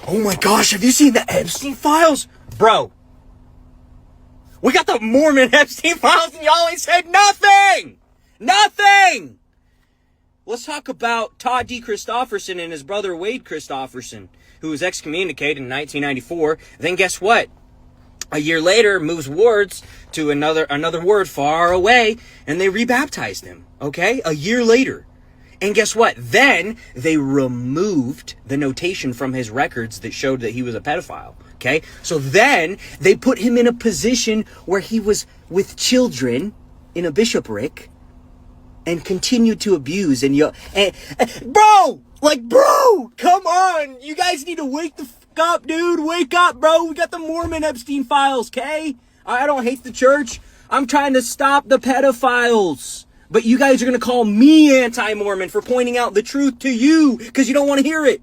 Oh my gosh, have you seen the Epstein files? Bro, we got the Mormon Epstein files and y'all ain't said nothing! Nothing! Let's talk about Todd D. Christofferson and his brother Wade Christofferson, who was excommunicated in 1994. Then guess what? A year later, moves wards to another ward far away, and they rebaptized him, okay? A year later. And guess what? Then they removed the notation from his records that showed that he was a pedophile, okay? So then they put him in a position where he was with children in a bishopric and continued to abuse bro, come on. You guys need to wake the fuck up, dude. Wake up, bro. We got the Mormon Epstein files, okay? I don't hate the church. I'm trying to stop the pedophiles. But you guys are going to call me anti-Mormon for pointing out the truth to you because you don't want to hear it.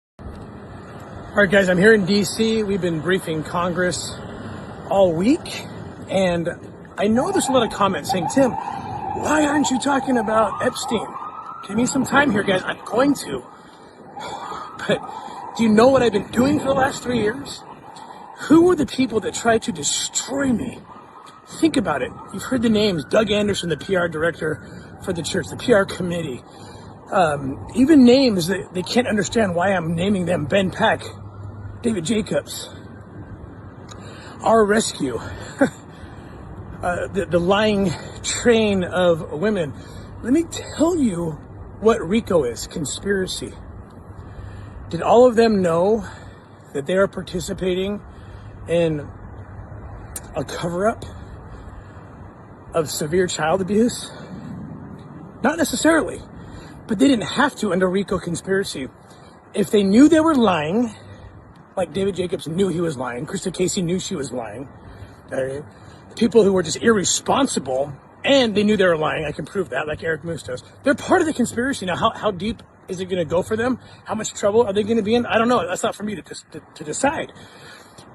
All right, guys, I'm here in D.C. We've been briefing Congress all week. And I know there's a lot of comments saying, Tim, why aren't you talking about Epstein? Give me some time here, guys. I'm going to. But do you know what I've been doing for the last 3 years? Who were the people that tried to destroy me? Think about it. You've heard the names. Doug Anderson, the PR director for the church, the PR committee. Even names that they can't understand why I'm naming them. Ben Peck, David Jacobs, Our Rescue, the lying train of women. Let me tell you what RICO is, conspiracy. Did all of them know that they are participating in a cover-up of severe child abuse? Not necessarily, but they didn't have to under RICO conspiracy. If they knew they were lying, like David Jacobs knew he was lying, Krista Casey knew she was lying, people who were just irresponsible and they knew they were lying, I can prove that, like Eric Moose does. They're part of the conspiracy. Now, how deep is it going to go for them? How much trouble are they going to be in? I don't know. That's not for me to decide.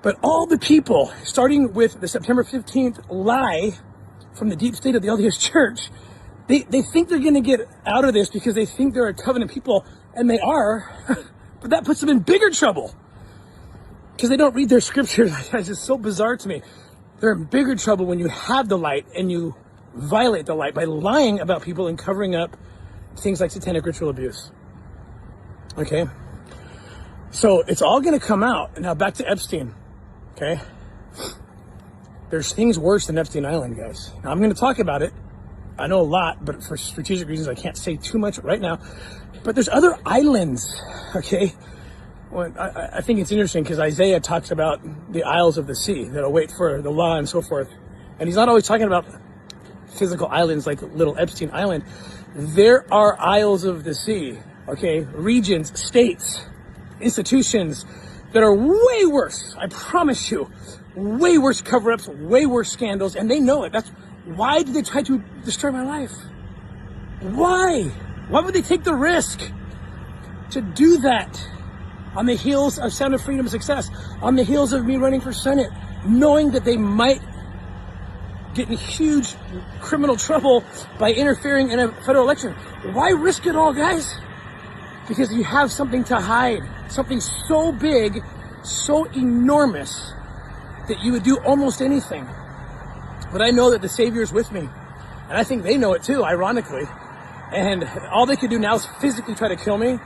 But all the people, starting with the September 15th lie from the deep state of the LDS Church, they think they're going to get out of this because they think they're a covenant people, and they are, but that puts them in bigger trouble because they don't read their scriptures. It's just so bizarre to me. They're in bigger trouble when you have the light and you violate the light by lying about people and covering up things like satanic ritual abuse. Okay? So it's all going to come out. Now back to Epstein. Okay? There's things worse than Epstein Island, guys. Now I'm going to talk about it. I know a lot, but for strategic reasons, I can't say too much right now. But there's other islands, okay? Well, I think it's interesting because Isaiah talks about the isles of the sea that await for the law and so forth. And he's not always talking about physical islands like little Epstein Island. There are isles of the sea, okay? Regions, states, institutions that are way worse. I promise you, way worse cover-ups, way worse scandals, and they know it. Why did they try to destroy my life? Why? Why would they take the risk to do that on the heels of Sound of Freedom success, on the heels of me running for Senate, knowing that they might get in huge criminal trouble by interfering in a federal election? Why risk it all, guys? Because you have something to hide, something so big, so enormous that you would do almost anything. But I know that the Savior is with me. And I think they know it too, ironically. And all they could do now is physically try to kill me.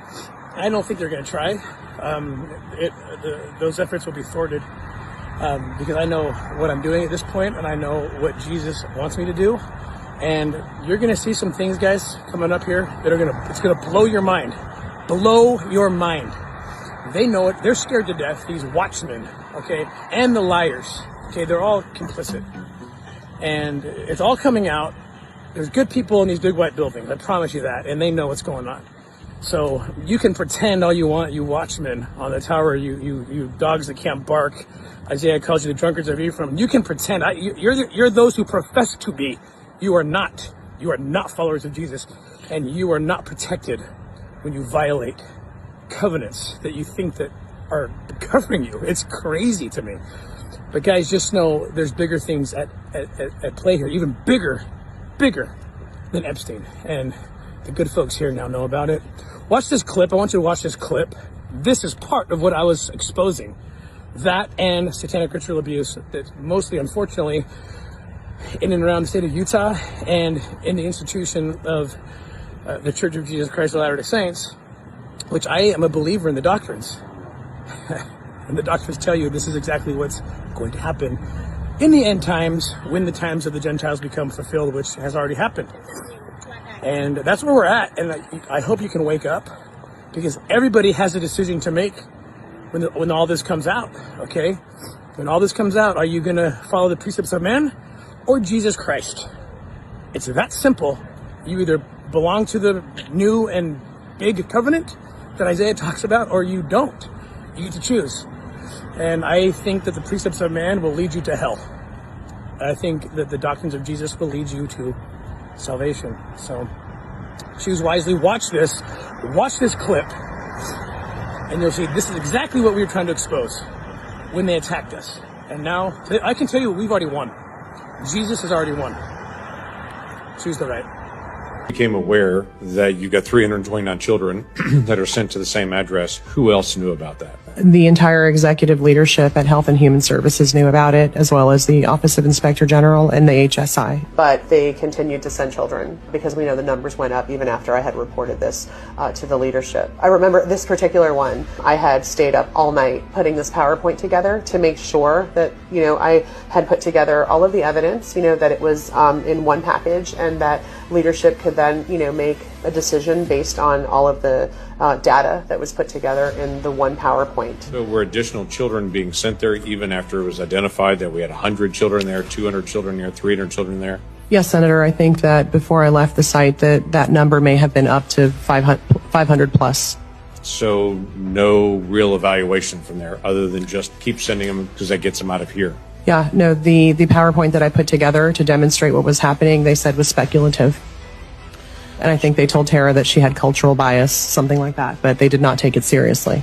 I don't think they're going to try. Those efforts will be thwarted because I know what I'm doing at this point, and I know what Jesus wants me to do. And you're going to see some things, guys, coming up here that it's going to blow your mind. Blow your mind. They know it. They're scared to death, these watchmen, okay? And the liars, okay? They're all complicit. And it's all coming out. There's good people in these big white buildings, I promise you that, and they know what's going on. So you can pretend all you want, you watchmen on the tower, you dogs that can't bark. Isaiah calls you the drunkards of Ephraim. You can pretend. You're those who profess to be. You are not. You are not followers of Jesus, and you are not protected when you violate covenants that you think that are covering you. It's crazy to me. But guys, just know there's bigger things at play here, even bigger than Epstein. And The good folks here now know about it. Watch this clip. I want you to watch this clip. This is part of what I was exposing. That and satanic ritual abuse that mostly, unfortunately, in and around the state of Utah and in the institution of the Church of Jesus Christ of Latter-day Saints, which I am a believer in the doctrines. And the doctrines tell you this is exactly what's going to happen in the end times, when the times of the Gentiles become fulfilled, which has already happened. And that's where we're at. And I hope you can wake up, because everybody has a decision to make when all this comes out, okay? When all this comes out, are you going to follow the precepts of men or Jesus Christ? It's that simple. You either belong to the new and big covenant that Isaiah talks about, or you don't. You get to choose. And I think that the precepts of man will lead you to hell. I think that the doctrines of Jesus will lead you to salvation. So choose wisely. Watch this clip, and you'll see this is exactly what we were trying to expose when they attacked us. And now I can tell you we've already won. Jesus has already won. Choose the right. Became aware that you've got 329 children that are sent to the same address. Who else knew about that? The entire executive leadership at Health and Human Services knew about it, as well as the Office of Inspector General and the HSI. But they continued to send children because we know the numbers went up even after I had reported this to the leadership. I remember this particular one. I had stayed up all night putting this PowerPoint together to make sure that, I had put together all of the evidence, that it was in one package, and that leadership could then, make a decision based on all of the data that was put together in the one PowerPoint. So were additional children being sent there even after it was identified that we had 100 children there, 200 children there, 300 children there? Yes, Senator. I think that before I left the site, that number may have been up to 500 plus. So no real evaluation from there other than just keep sending them because that gets them out of here. Yeah, no, the PowerPoint that I put together to demonstrate what was happening, they said was speculative. And I think they told Tara that she had cultural bias, something like that, but they did not take it seriously.